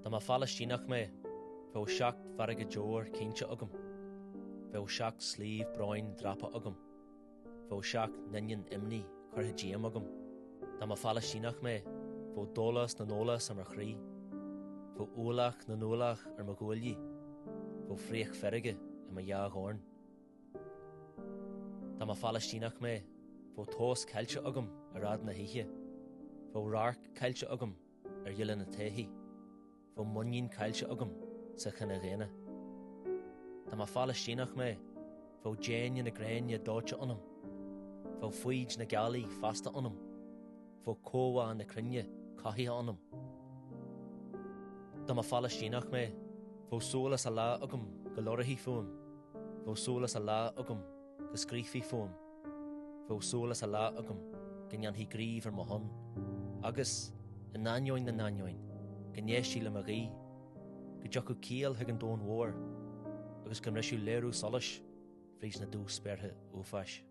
Tá Phalaistíneach Mé, bheadh seacht farraige deor cínte agam, bheadh seacht slíomh bráin drapa agam, bheadh seacht ninian imní curtha díam agam. Tá Phalaistíneach Mé, bheadh dólas na nólas ar mar chrí, bheadh úlach na nólach ar mar gúilí, bheadh fríoch ferige i mar jaagháin. Tá Phalaistíneach Mé, bheadh tós cailte agam ar rad na hithe, bheadh rarc cailte agam ar dhiile na taithí, bheadh muinneáin cailte agam sa cinedhíothú. Tá Phalaistíneach Mé, bheadh déine na gréine dáte anam, bheadh fuid na gealaí fasta anam, bheadh cóhá na crinne caithí anam. Tá Phalaistíneach Mé, bheadh solas a lá agam go lorathí fuam, bheadh solas a lá agam go scríofaí fuam, bheadh solas a lá agam go ndeannaí gríomh ar mo hon, agus in nainneoin na nainneoin, go néisí le mar rí, go deochú cíal thuig an dón mhór, agus go mrisú léirú solas frís na dús sperthe ó fais.